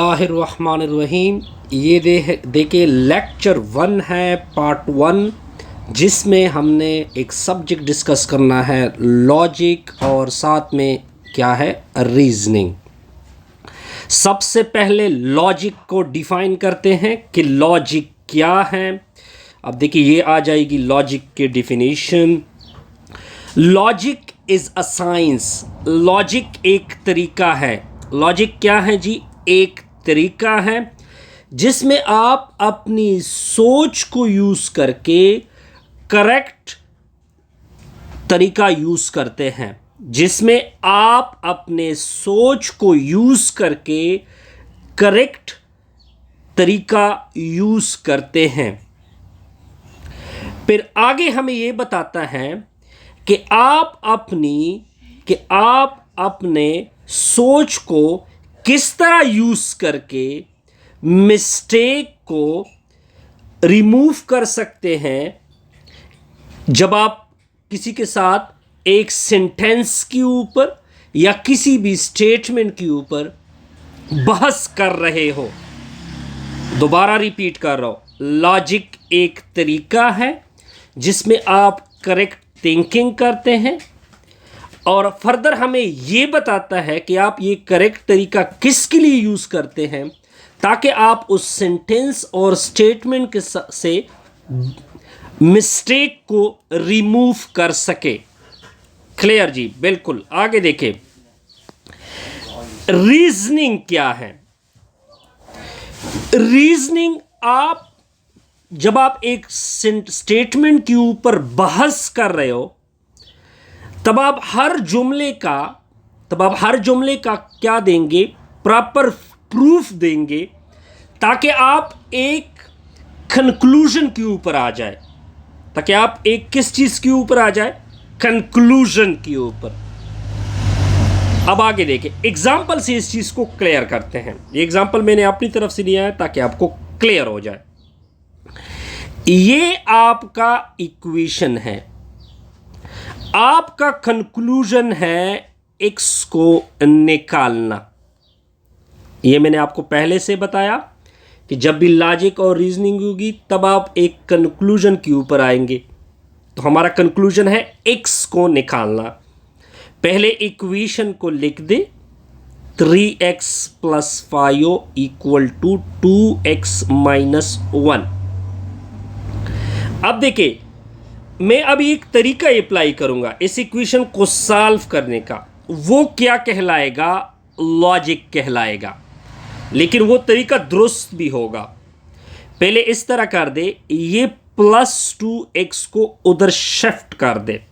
बिस्मिल्लाहिर्रहमानिर्रहीम। ये देखिए लेक्चर 1 है, पार्ट 1, जिसमें हमने एक सब्जेक्ट डिस्कस करना है लॉजिक और साथ में क्या है रीजनिंग। सबसे पहले लॉजिक को डिफाइन करते हैं कि लॉजिक क्या है। अब देखिए ये आ जाएगी लॉजिक की definition. Logic is a science. Logic एक तरीका है। लॉजिक क्या है जी? एक तरीका है जिसमें आप अपनी सोच को यूज़ करके करेक्ट तरीका यूज़ करते हैं, जिसमें आप अपने सोच को यूज़ करके करेक्ट तरीका यूज़ करते हैं। फिर आगे हमें यह बताता है कि आप अपने सोच को किस तरह यूज़ करके मिस्टेक को रिमूव कर सकते हैं। जब आप किसी के साथ एक सेंटेंस के ऊपर या किसी भी स्टेटमेंट के ऊपर बहस कर रहे हो। दोबारा रिपीट कर रहा हूं, लॉजिक एक तरीका है जिसमें आप करेक्ट थिंकिंग करते हैं, और फर्दर हमें ये बताता है कि आप ये करेक्ट तरीका किसके लिए यूज़ करते हैं, ताकि आप उस सेंटेंस और स्टेटमेंट के से मिस्टेक को रिमूव कर सके। क्लियर जी? बिल्कुल। आगे देखें, रीजनिंग क्या है। रीजनिंग जब आप एक स्टेटमेंट के ऊपर बहस कर रहे हो, तब आप हर जुमले का क्या देंगे? प्रॉपर प्रूफ देंगे, ताकि आप एक कंक्लूजन के ऊपर आ जाए। ताकि आप एक किस चीज के ऊपर आ जाए? कंक्लूजन के ऊपर। अब आगे देखें, एग्जाम्पल से इस चीज को क्लियर करते हैं। ये एग्जाम्पल मैंने अपनी तरफ से लिया है ताकि आपको क्लियर हो जाए। ये आपका इक्वेशन है, आपका कंक्लूजन है एक्स को निकालना। ये मैंने आपको पहले से बताया कि जब भी लॉजिक और रीजनिंग होगी तब आप एक कंक्लूजन के ऊपर आएंगे। तो हमारा कंक्लूजन है एक्स को निकालना। पहले इक्वेशन को लिख दे, 3x + 5 = 2x - 1। अब देखिए, मैं अभी एक तरीका अप्लाई करूंगा इस इक्वेशन को सॉल्व करने का। वो क्या कहलाएगा? लॉजिक कहलाएगा, लेकिन वो तरीका दुरुस्त भी होगा। पहले इस तरह कर दे, ये +2x को उधर शिफ्ट कर दे,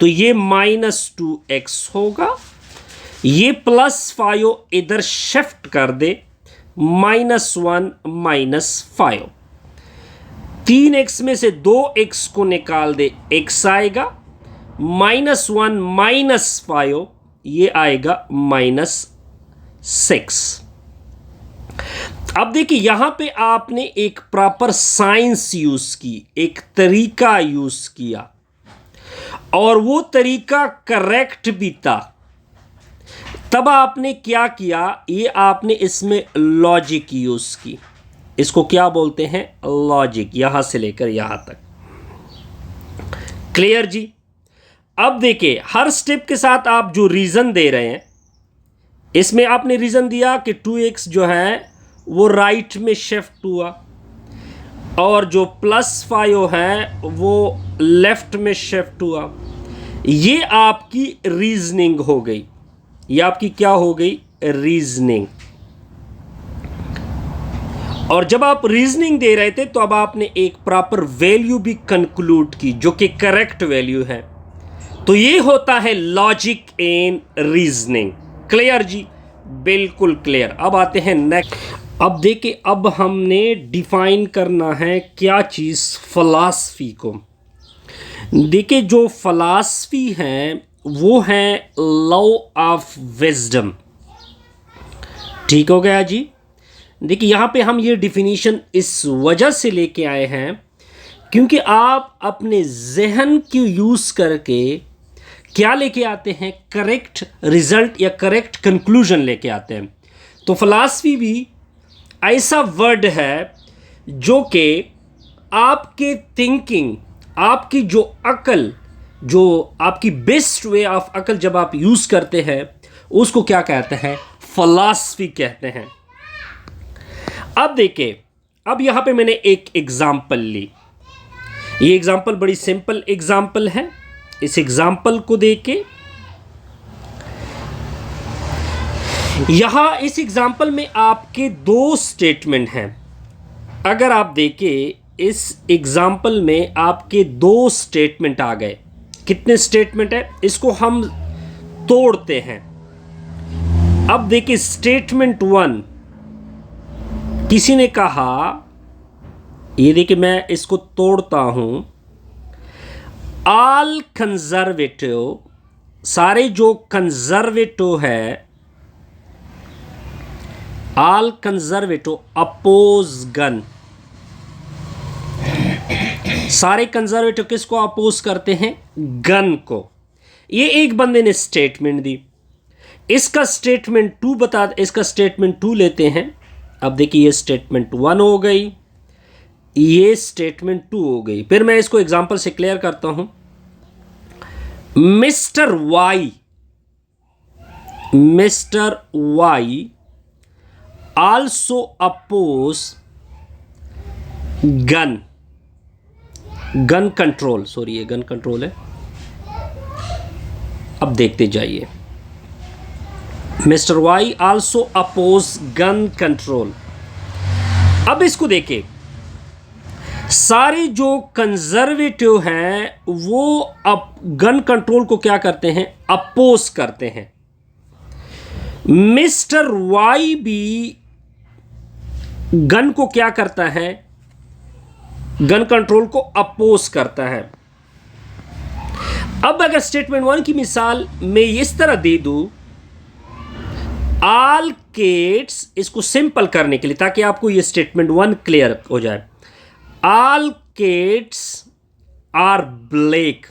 तो ये -2x होगा। ये +5 इधर शिफ्ट कर दे, -1 - 5। 3x में से 2x को निकाल दे, x आएगा। -1 - 5 ये आएगा -6। अब देखिए, यहां पे आपने एक प्रॉपर साइंस यूज की, एक तरीका यूज किया, और वो तरीका करेक्ट भी था। तब आपने क्या किया? ये आपने इसमें लॉजिक यूज की। इसको क्या बोलते हैं? लॉजिक। यहां से लेकर यहां तक। क्लियर जी? अब देखिए, हर स्टेप के साथ आप जो रीजन दे रहे हैं, इसमें आपने रीजन दिया कि 2x जो है वो राइट में शिफ्ट हुआ, और जो +5 है वो लेफ्ट में शिफ्ट हुआ। ये आपकी रीजनिंग हो गई। ये आपकी क्या हो गई? रीजनिंग। और जब आप रीजनिंग दे रहे थे तो अब आपने एक प्रॉपर वैल्यू भी कंक्लूड की, जो कि करेक्ट वैल्यू है। तो ये होता है लॉजिक इन रीजनिंग। क्लियर जी? बिल्कुल क्लियर। अब आते हैं नेक्स्ट। अब देखिए, अब हमने डिफाइन करना है क्या चीज़? फिलॉसफी को। देखिए, जो फिलॉसफी है वो है लव ऑफ विजडम। ठीक हो गया जी? देखिए, यहाँ पे हम ये डिफिनीशन इस वजह से लेके आए हैं क्योंकि आप अपने जहन को यूज़ करके क्या लेके आते हैं? करेक्ट रिजल्ट या करेक्ट कंक्लूजन लेके आते हैं। तो फिलॉसफी भी ऐसा वर्ड है जो कि आपके थिंकिंग, आपकी जो अकल, जो आपकी बेस्ट वे ऑफ अकल जब आप यूज करते हैं उसको क्या कहते हैं? फिलॉसफी कहते हैं। अब देखिए, अब यहां पे मैंने एक एग्जाम्पल ली। ये एग्जाम्पल बड़ी सिंपल एग्जाम्पल है। इस एग्जाम्पल को देके यहां इस एग्जाम्पल में आपके दो स्टेटमेंट हैं। अगर आप देखें इस एग्जाम्पल में आपके दो स्टेटमेंट आ गए। कितने स्टेटमेंट है? इसको हम तोड़ते हैं। अब देखिए स्टेटमेंट 1, किसी ने कहा, ये देखिए मैं इसको तोड़ता हूं। ऑल कंजर्वेटिव, सारे जो कंजर्वेटिव है, ऑल कंजर्वेटिव अपोज गन। सारे कंजर्वेटिव किसको अपोज करते हैं? गन को। ये एक बंदे ने स्टेटमेंट दी। इसका स्टेटमेंट 2 बता, इसका स्टेटमेंट 2 लेते हैं। अब देखिए ये स्टेटमेंट 1 हो गई, ये स्टेटमेंट 2 हो गई। फिर मैं इसको एग्जांपल से क्लियर करता हूं। Mister Y also oppose gun control. Sorry, ये गन कंट्रोल है। अब देखते जाइए। Mister Y also oppose gun control. अब इसको देखिए, सारे जो कंजर्वेटिव हैं वो अब गन कंट्रोल को क्या करते हैं? अपोज करते हैं। मिस्टर वाई भी गन को क्या करता है? गन कंट्रोल को अपोज करता है। अब अगर स्टेटमेंट 1 की मिसाल मैं इस तरह दे दूं, ऑल किड्स, इसको सिंपल करने के लिए ताकि आपको ये स्टेटमेंट 1 क्लियर हो जाए। All kids are black.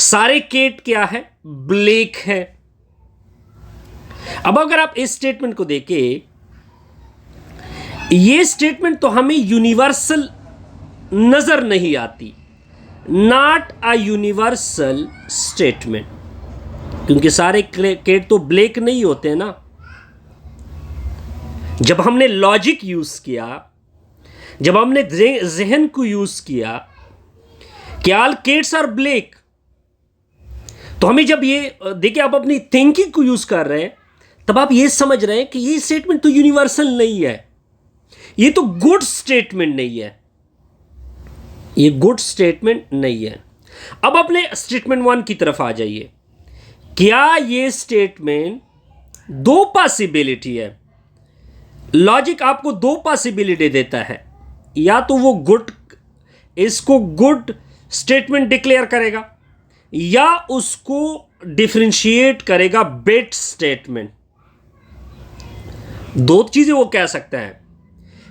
सारे किड क्या है? ब्लैक है। अब अगर आप इस स्टेटमेंट को देखें, ये स्टेटमेंट तो हमें यूनिवर्सल नजर नहीं आती। नॉट अ यूनिवर्सल स्टेटमेंट, क्योंकि सारे किड तो ब्लैक नहीं होते ना। जब हमने लॉजिक यूज किया, जब हमने जहन को यूज किया कि ऑल किड्स आर ब्लैक, तो हमें जब ये देखिए, आप अपनी थिंकिंग को यूज कर रहे हैं, तब आप ये समझ रहे हैं कि ये स्टेटमेंट तो यूनिवर्सल नहीं है, ये तो गुड स्टेटमेंट नहीं है, ये गुड स्टेटमेंट नहीं है। अब अपने स्टेटमेंट 1 की तरफ आ जाइए। क्या ये स्टेटमेंट दो पॉसिबिलिटी है? लॉजिक आपको दो पॉसिबिलिटी देता है। या तो वो गुड, इसको गुड स्टेटमेंट डिक्लेयर करेगा, या उसको डिफरेंशिएट करेगा बेड स्टेटमेंट। दो चीजें वो कह सकता है,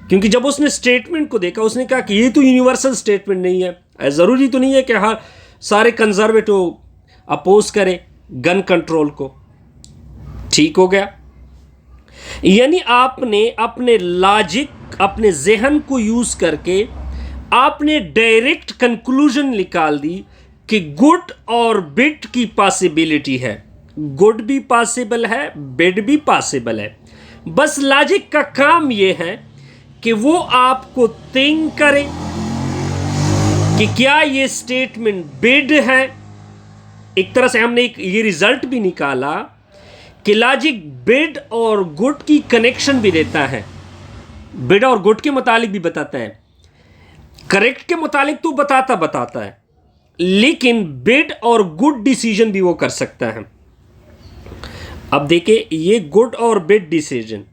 क्योंकि जब उसने स्टेटमेंट को देखा उसने कहा कि ये तो यूनिवर्सल स्टेटमेंट नहीं है। जरूरी तो नहीं है कि हर सारे कंजर्वेटिव अपोज करे गन कंट्रोल को। ठीक हो गया। यानी आपने अपने लॉजिक, अपने जहन को यूज करके आपने डायरेक्ट कंक्लूजन निकाल दी कि गुड और बेड की पॉसिबिलिटी है। गुड भी पॉसिबल है, बेड भी पॉसिबल है। बस लॉजिक का काम यह है कि वो आपको थिंक करे कि क्या ये स्टेटमेंट बेड है। एक तरह से हमने ये रिजल्ट भी निकाला कि लॉजिक बेड और गुड की कनेक्शन भी देता है, बेड और गुड के मुतालिक भी बताता है, करेक्ट के मुतालिक तो बताता है, लेकिन बेड और गुड डिसीजन भी वो कर सकता है। अब देखिए, ये गुड और बेड डिसीजन,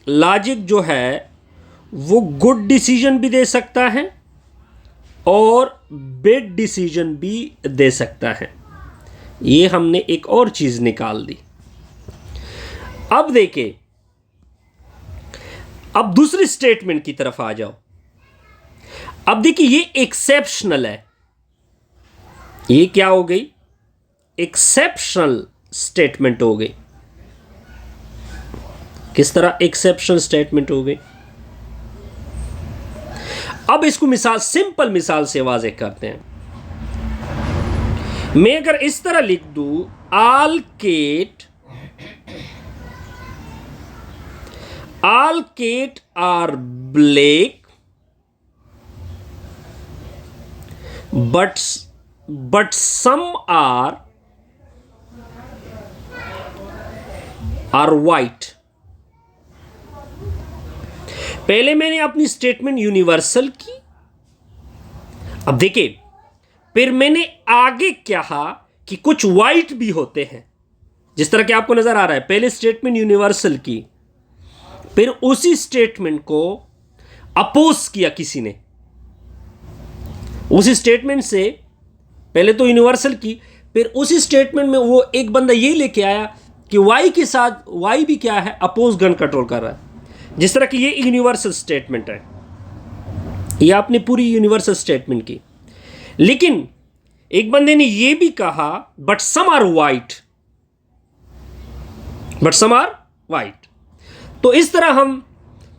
लॉजिक जो है वो गुड डिसीजन भी दे सकता है और बेड डिसीजन भी दे सकता है। ये हमने एक और चीज निकाल दी। अब देखिए, अब दूसरी स्टेटमेंट की तरफ आ जाओ। अब देखिए, ये एक्सेप्शनल है। ये क्या हो गई? एक्सेप्शनल स्टेटमेंट हो गई। किस तरह एक्सेप्शनल स्टेटमेंट हो गई। अब इसको मिसाल, सिंपल मिसाल से वाज़ेह करते हैं। मैं अगर इस तरह लिख दूं, all cat are black but some are white। पहले मैंने अपनी स्टेटमेंट यूनिवर्सल की। अब देखिए, फिर मैंने आगे कहा कि कुछ वाइट भी होते हैं, जिस तरह कि आपको नजर आ रहा है। पहले स्टेटमेंट यूनिवर्सल की, फिर उसी स्टेटमेंट को अपोज किया किसी ने। उसी स्टेटमेंट से पहले तो यूनिवर्सल की, फिर उसी स्टेटमेंट में वो एक बंदा ये लेके आया कि वाई के साथ वाई भी क्या है, अपोज गन कंट्रोल कर रहा है। जिस तरह की ये यूनिवर्सल स्टेटमेंट है, ये आपने पूरी यूनिवर्सल स्टेटमेंट की। लेकिन एक बंदे ने ये भी कहा बट सम आर वाइट। तो इस तरह हम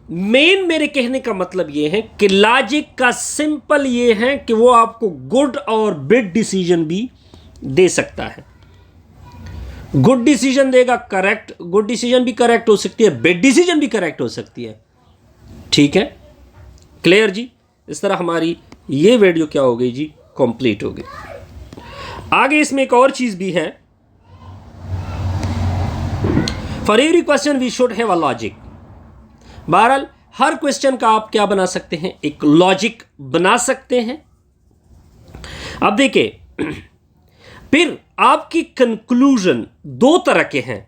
मेरे कहने का मतलब ये है कि लॉजिक का सिंपल ये है कि वो आपको गुड और बैड डिसीजन भी दे सकता है। गुड डिसीजन देगा, करेक्ट, गुड डिसीजन भी करेक्ट हो सकती है, बैड डिसीजन भी करेक्ट हो सकती है। ठीक है, क्लियर जी। इस तरह हमारी ये वीडियो क्या हो गई जी, कंप्लीट हो गई। आगे इसमें एक और चीज भी है, for every question we should have a logic. बहरहाल हर क्वेश्चन का आप क्या बना सकते हैं, एक लॉजिक बना सकते हैं। अब देखिए, फिर आपकी कंक्लूजन दो तरह के हैं।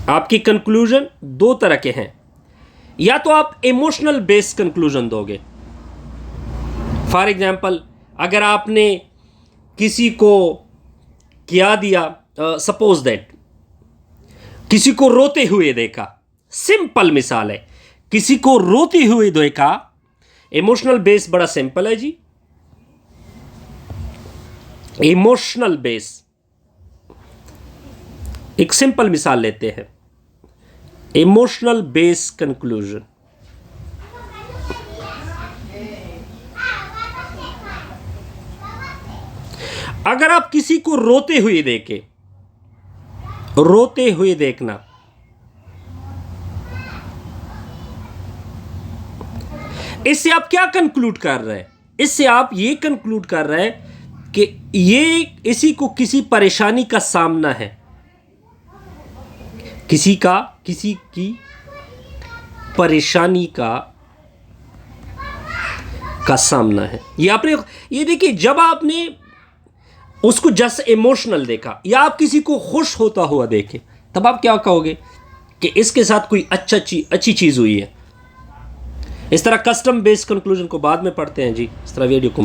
आपकी कंक्लूजन दो तरह के हैं। या तो आप इमोशनल बेस्ड कंक्लूजन दोगे। फॉर एग्जाम्पल, अगर आपने किसी को क्या दिया, सपोज दैट किसी को रोते हुए देखा, सिंपल मिसाल है, किसी को रोते हुए देखा, इमोशनल बेस बड़ा सिंपल है जी। इमोशनल बेस, एक सिंपल मिसाल लेते हैं, इमोशनल बेस कंक्लूजन। अगर आप किसी को रोते हुए देखें, रोते हुए देखना, इससे आप क्या कंक्लूड कर रहे हैं? इससे आप ये कंक्लूड कर रहे हैं कि ये इसी को किसी परेशानी का सामना है, किसी की परेशानी का सामना है। ये आपने, ये देखिए, जब आपने उसको जस्ट इमोशनल देखा या आप किसी को खुश होता हुआ देखे, तब आप क्या कहोगे कि इसके साथ कोई अच्छी चीज हुई है। इस तरह कस्टम बेस्ड कंक्लूजन को बाद में पढ़ते हैं जी। इस तरह वीडियो को